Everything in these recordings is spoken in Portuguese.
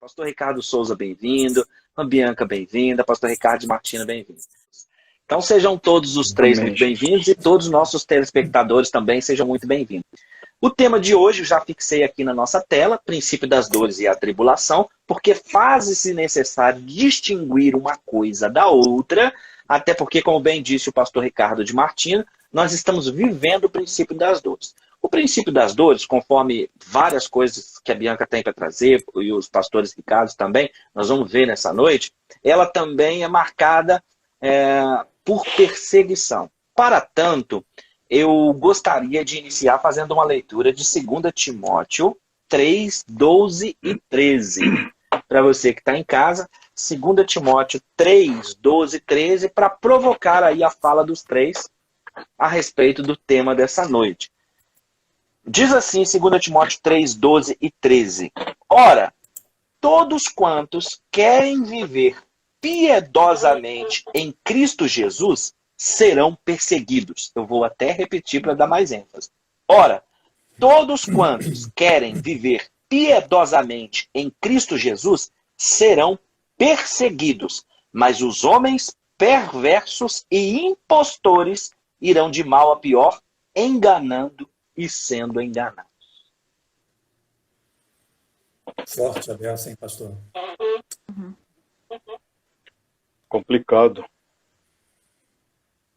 Pastor Ricardo Souza, bem-vindo. A Bianca, bem-vinda. Pastor Ricardo Martino, bem-vindo. Então sejam todos os três Amém, muito bem-vindos e todos os nossos telespectadores também sejam muito bem-vindos. O tema de hoje eu já fixei aqui na nossa tela, princípio das dores e a tribulação, porque faz-se necessário distinguir uma coisa da outra, até porque, como bem disse o pastor Ricardo de Martino, nós estamos vivendo o princípio das dores. O princípio das dores, conforme várias coisas que a Bianca tem para trazer, e os pastores Ricardo também, nós vamos ver nessa noite, ela também é marcada por perseguição. Para tanto, eu gostaria de iniciar fazendo uma leitura de 2 Timóteo 3, 12 e 13. Para você que está em casa, 2 Timóteo 3, 12 e 13, para provocar aí a fala dos três a respeito do tema dessa noite. Diz assim, 2 Timóteo 3, 12 e 13. Ora, todos quantos querem viver piedosamente em Cristo Jesus serão perseguidos. Eu vou até repetir para dar mais ênfase. Ora, todos quantos querem viver piedosamente em Cristo Jesus serão perseguidos, mas os homens perversos e impostores irão de mal a pior, enganando e sendo enganados. Forte a beça, hein, pastor? complicado.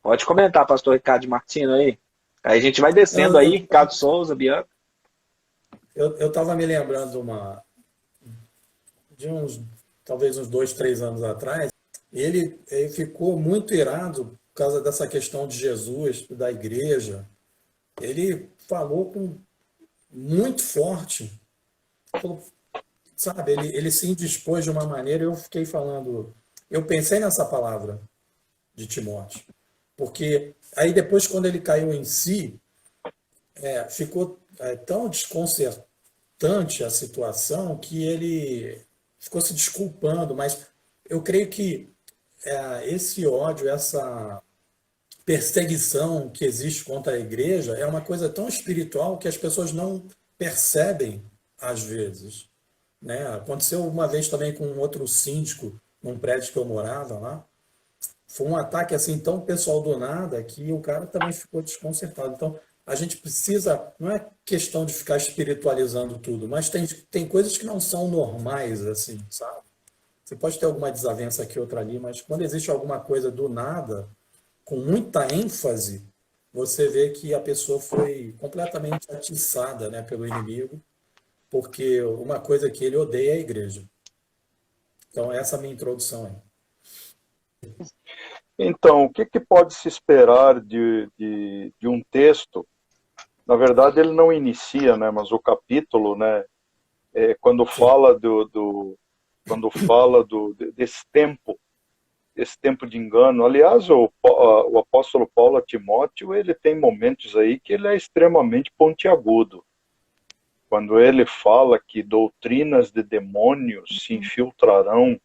Pode comentar, pastor Ricardo Martino aí. Aí a gente vai descendo aí, Ricardo Souza, Bianca. Eu estava me lembrando de talvez uns 2, 3 anos atrás, ele ficou muito irado por causa dessa questão de Jesus, da igreja. Ele falou muito forte. Sabe, ele se indispôs de uma maneira, eu fiquei falando, eu pensei nessa palavra de Timóteo, porque aí depois quando ele caiu em si, ficou tão desconcertante a situação que ele ficou se desculpando, mas eu creio que esse ódio, essa perseguição que existe contra a igreja é uma coisa tão espiritual que as pessoas não percebem às vezes. Né? Aconteceu uma vez também com um outro síndico num prédio que eu morava lá. Foi um ataque assim tão pessoal do nada que o cara também ficou desconcertado. Então, a gente precisa, não é questão de ficar espiritualizando tudo, mas tem coisas que não são normais, assim, sabe? Você pode ter alguma desavença aqui, outra ali, mas quando existe alguma coisa do nada, com muita ênfase, você vê que a pessoa foi completamente atiçada, né, pelo inimigo, porque uma coisa que ele odeia é a igreja. Então, essa é a minha introdução aí. Então, o que pode se esperar de um texto? Na verdade, ele não inicia, né, mas o capítulo, né, quando fala desse tempo de engano. Aliás, o apóstolo Paulo a Timóteo, ele tem momentos aí que ele é extremamente pontiagudo. Quando ele fala que doutrinas de demônios se infiltrarão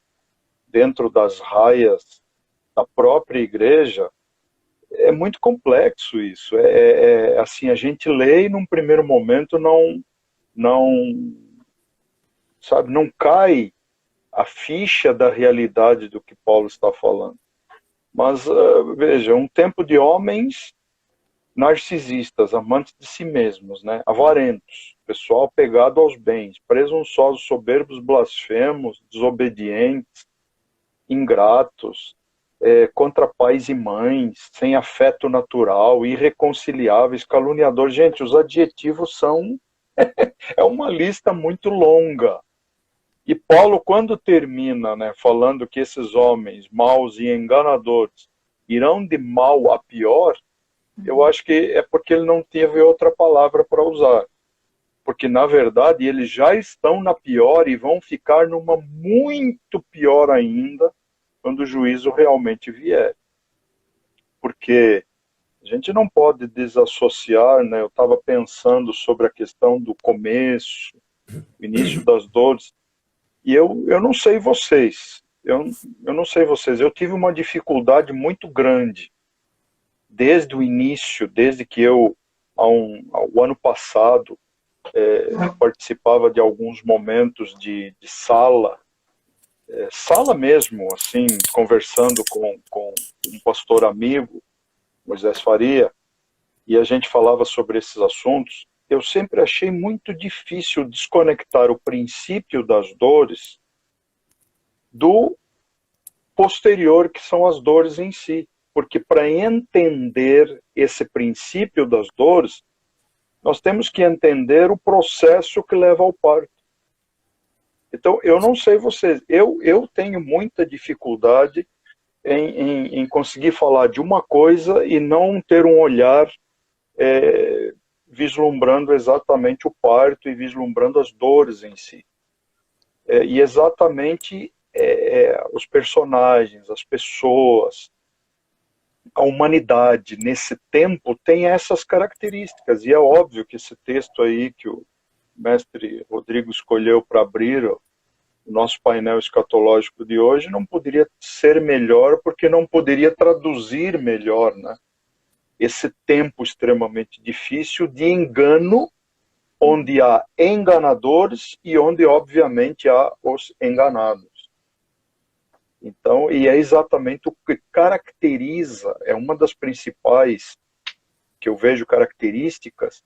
dentro das raias da própria igreja, é muito complexo isso. Assim, a gente lê e num primeiro momento não cai a ficha da realidade do que Paulo está falando. Mas, veja, um tempo de homens narcisistas, amantes de si mesmos, né? Avarentos, pessoal pegado aos bens, presunçosos, soberbos, blasfemos, desobedientes, ingratos, contra pais e mães, sem afeto natural, irreconciliáveis, caluniadores. Gente, os adjetivos são é uma lista muito longa. E Paulo, quando termina, né, falando que esses homens maus e enganadores irão de mal a pior, eu acho que é porque ele não teve outra palavra para usar. Porque, na verdade, eles já estão na pior e vão ficar numa muito pior ainda quando o juízo realmente vier. Porque a gente não pode desassociar, né? Eu estava pensando sobre a questão do começo, o início das dores, e eu não sei vocês, eu não sei vocês, eu tive uma dificuldade muito grande desde o início, desde que eu, ao ano passado, participava de alguns momentos de sala, sala mesmo, assim, conversando com um pastor amigo, Moisés Faria, e a gente falava sobre esses assuntos. Eu sempre achei muito difícil desconectar o princípio das dores do posterior, que são as dores em si. Porque para entender esse princípio das dores, nós temos que entender o processo que leva ao parto. Então, eu não sei vocês, eu tenho muita dificuldade em conseguir falar de uma coisa e não ter um olhar vislumbrando exatamente o parto e vislumbrando as dores em si. E exatamente os personagens, as pessoas, a humanidade nesse tempo tem essas características. E é óbvio que esse texto aí que o mestre Rodrigo escolheu para abrir o nosso painel escatológico de hoje não poderia ser melhor, porque não poderia traduzir melhor, né? Esse tempo extremamente difícil de engano, onde há enganadores e onde, obviamente, há os enganados. Então, e é exatamente o que caracteriza, é uma das principais, que eu vejo características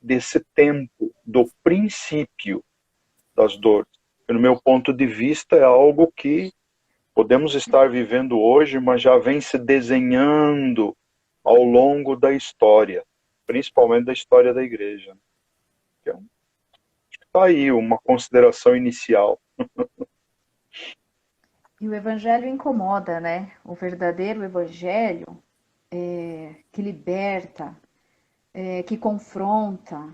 desse tempo, do princípio das dores. No meu ponto de vista, é algo que podemos estar vivendo hoje, mas já vem se desenhando ao longo da história, principalmente da história da igreja. Então, acho que está aí uma consideração inicial. E o evangelho incomoda, né? O verdadeiro evangelho que liberta, que confronta,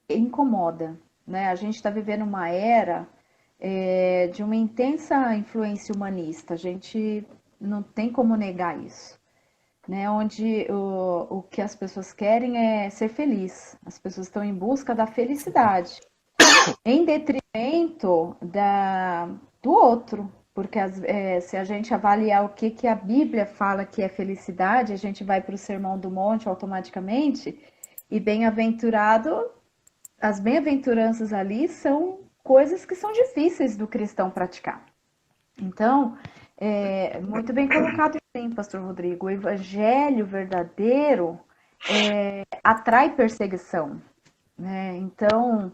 incomoda, né? A gente está vivendo uma era de uma intensa influência humanista. A gente não tem como negar isso, né? Onde o que as pessoas querem é ser feliz. As pessoas estão em busca da felicidade, em detrimento do outro. Porque se a gente avaliar o que a Bíblia fala que é felicidade, a gente vai para o Sermão do Monte automaticamente, e as bem-aventuranças ali são coisas que são difíceis do cristão praticar. Então, muito bem colocado sim, pastor Rodrigo, o evangelho verdadeiro atrai perseguição, né? Então,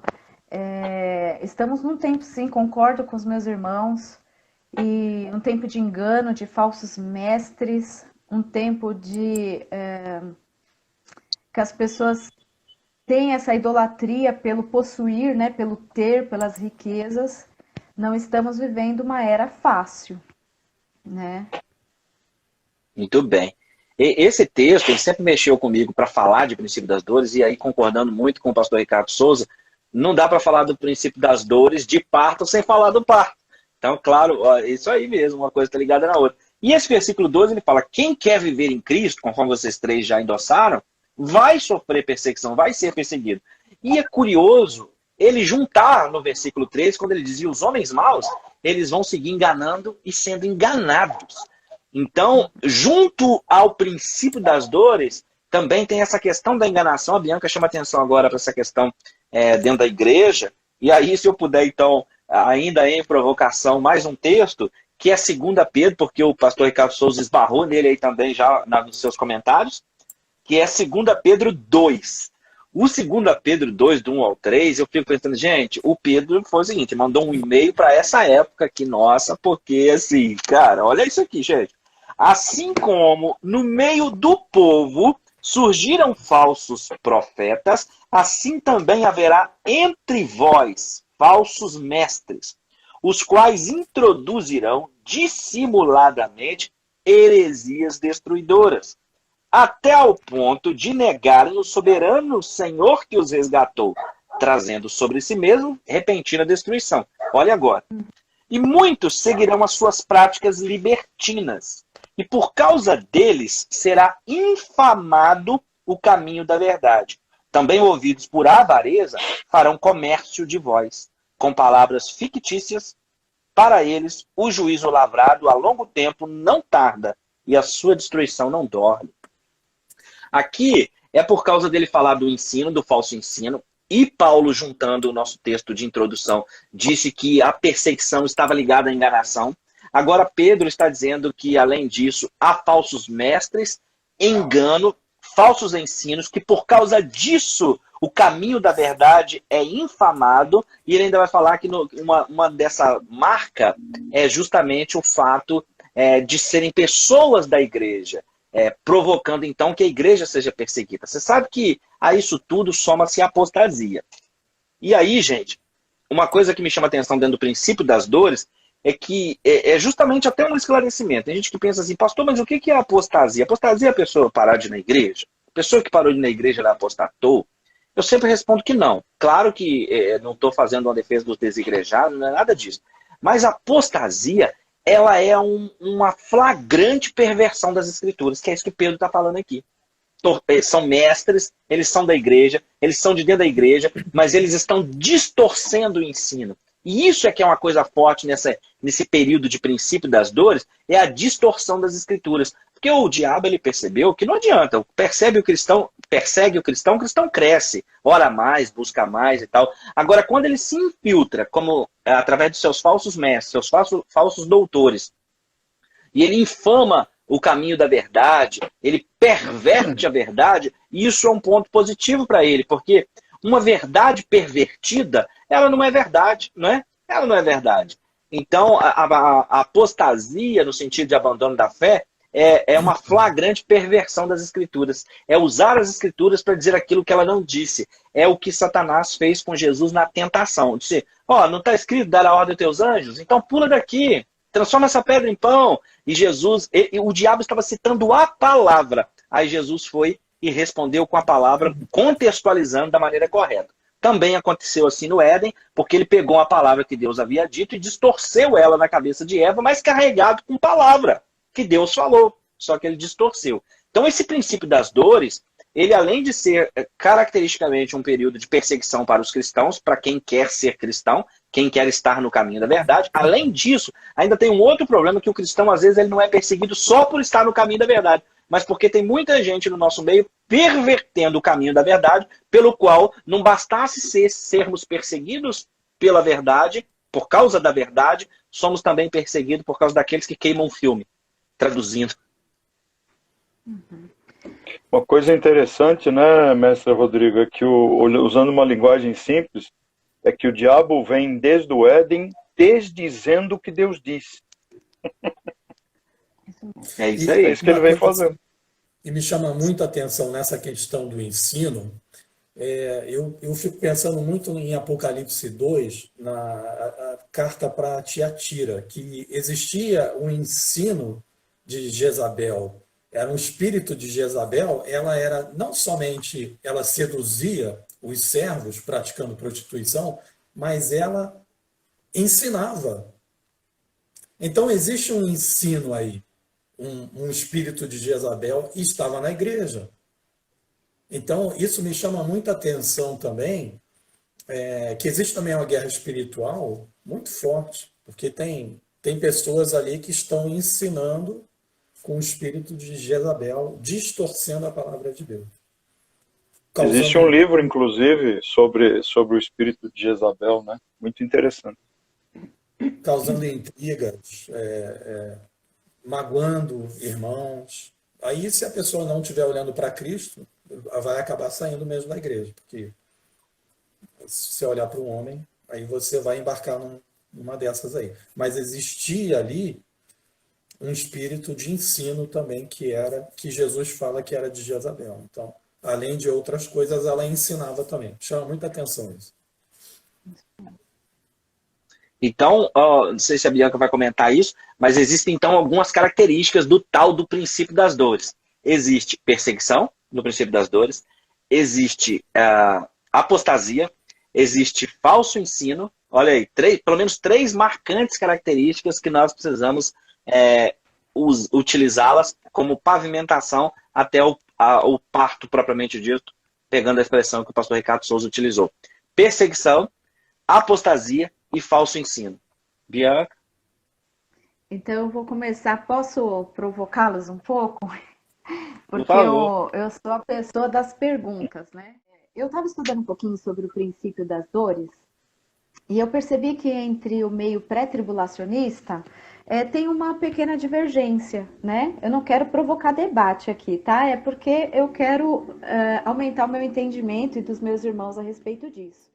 estamos num tempo, sim, concordo com os meus irmãos, e um tempo de engano, de falsos mestres, um tempo que as pessoas têm essa idolatria pelo possuir, né, pelo ter, pelas riquezas. Não estamos vivendo uma era fácil, né? Muito bem. Esse texto, ele sempre mexeu comigo para falar de princípio das dores, e aí, concordando muito com o pastor Ricardo Souza, não dá para falar do princípio das dores de parto sem falar do parto. Então, claro, isso aí mesmo, uma coisa está ligada na outra. E esse versículo 12, ele fala, quem quer viver em Cristo, conforme vocês três já endossaram, vai sofrer perseguição, vai ser perseguido. E é curioso ele juntar no versículo 13, quando ele dizia, os homens maus, eles vão seguir enganando e sendo enganados. Então, junto ao princípio das dores, também tem essa questão da enganação. A Bianca chama atenção agora para essa questão dentro da igreja. E aí, se eu puder, então, ainda em provocação, mais um texto, que é 2 Pedro, porque o pastor Ricardo Souza esbarrou nele aí também já nos seus comentários, que é 2 Pedro 2. O 2 Pedro 2, do 1 ao 3, eu fico pensando, gente, o Pedro foi o seguinte, mandou um e-mail para essa época aqui, nossa, porque assim, cara, olha isso aqui, gente. Assim como no meio do povo surgiram falsos profetas, assim também haverá entre vós falsos mestres, os quais introduzirão dissimuladamente heresias destruidoras, até ao ponto de negarem o soberano Senhor que os resgatou, trazendo sobre si mesmo repentina destruição. Olha agora. E muitos seguirão as suas práticas libertinas, e por causa deles será infamado o caminho da verdade. Também movidos por avareza, farão comércio de vós, com palavras fictícias. Para eles, o juízo lavrado a longo tempo não tarda, e a sua destruição não dorme. Aqui é por causa dele falar do ensino, do falso ensino, e Paulo, juntando o nosso texto de introdução, disse que a perseguição estava ligada à enganação. Agora Pedro está dizendo que, além disso, há falsos mestres, engano, falsos ensinos, que por causa disso o caminho da verdade é infamado, e ele ainda vai falar que uma dessa marca é justamente o fato de serem pessoas da igreja, provocando então que a igreja seja perseguida. Você sabe que a isso tudo soma-se a apostasia. E aí, gente, uma coisa que me chama a atenção dentro do princípio das dores é que é justamente até um esclarecimento. Tem gente que pensa assim, pastor, mas o que é apostasia? Apostasia é a pessoa parar de ir na igreja? A pessoa que parou de ir na igreja, ela apostatou? Eu sempre respondo que não. Claro que não estou fazendo uma defesa dos desigrejados, não é nada disso. Mas a apostasia, ela é uma flagrante perversão das escrituras, que é isso que Pedro está falando aqui. Eles são mestres, eles são da igreja, eles são de dentro da igreja, mas eles estão distorcendo o ensino. E isso é que é uma coisa forte nesse período de princípio das dores, é a distorção das escrituras. Porque o diabo, ele percebeu que não adianta, persegue o cristão cresce, ora mais, busca mais e tal. Agora, quando ele se infiltra, como através dos seus falsos mestres, seus falsos doutores, e ele infama o caminho da verdade, ele perverte a verdade, e isso é um ponto positivo para ele, porque uma verdade pervertida, ela não é verdade, não é? Ela não é verdade. Então, a apostasia, no sentido de abandono da fé, é uma flagrante perversão das escrituras. É usar as escrituras para dizer aquilo que ela não disse. É o que Satanás fez com Jesus na tentação. Disse, não está escrito dar a ordem aos teus anjos? Então pula daqui, transforma essa pedra em pão. E Jesus, o diabo estava citando a palavra. Aí Jesus foi e respondeu com a palavra, contextualizando da maneira correta. Também aconteceu assim no Éden, porque ele pegou a palavra que Deus havia dito e distorceu ela na cabeça de Eva, mas carregado com palavra que Deus falou, só que ele distorceu. Então esse princípio das dores, ele além de ser caracteristicamente um período de perseguição para os cristãos, para quem quer ser cristão, quem quer estar no caminho da verdade, além disso, ainda tem um outro problema que o cristão às vezes ele não é perseguido só por estar no caminho da verdade, mas porque tem muita gente no nosso meio pervertendo o caminho da verdade, pelo qual não bastasse sermos perseguidos pela verdade, por causa da verdade, somos também perseguidos por causa daqueles que queimam filme, traduzindo. Uma coisa interessante, né, mestre Rodrigo, é que usando uma linguagem simples, é que o diabo vem desde o Éden desdizendo o que Deus disse. É isso aí. É isso que ele vem fazendo. E me chama muito a atenção nessa questão do ensino. Eu fico pensando muito em Apocalipse 2, a carta para Tiatira, que existia um ensino de Jezabel. Era um espírito de Jezabel, ela era não somente, ela seduzia os servos praticando prostituição, mas ela ensinava. Então existe um ensino aí. Um espírito de Jezabel e estava na igreja. Então, isso me chama muita atenção também, que existe também uma guerra espiritual muito forte, porque tem pessoas ali que estão ensinando com o espírito de Jezabel, distorcendo a palavra de Deus. Existe um livro, inclusive, sobre o espírito de Jezabel, né? Muito interessante. Causando intrigas, magoando irmãos. Aí, se a pessoa não estiver olhando para Cristo, vai acabar saindo mesmo da igreja, porque se você olhar para um homem, aí você vai embarcar numa dessas aí. Mas existia ali um espírito de ensino também, que Jesus fala que era de Jezabel. Então, além de outras coisas, ela ensinava também. Chama muita atenção isso. Então, não sei se a Bianca vai comentar isso, mas existem então algumas características do tal do princípio das dores. Existe perseguição no princípio das dores, existe apostasia, existe falso ensino. Olha aí, pelo menos 3 marcantes características que nós precisamos utilizá-las como pavimentação até o parto propriamente dito, pegando a expressão que o pastor Ricardo Souza utilizou. Perseguição, apostasia e falso ensino. Bianca? Então eu vou começar, posso provocá-los um pouco? Porque Por favor. eu sou a pessoa das perguntas, né? Eu estava estudando um pouquinho sobre o princípio das dores e eu percebi que entre o meio pré-tribulacionista tem uma pequena divergência, né? Eu não quero provocar debate aqui, tá? É porque eu quero aumentar o meu entendimento e dos meus irmãos a respeito disso.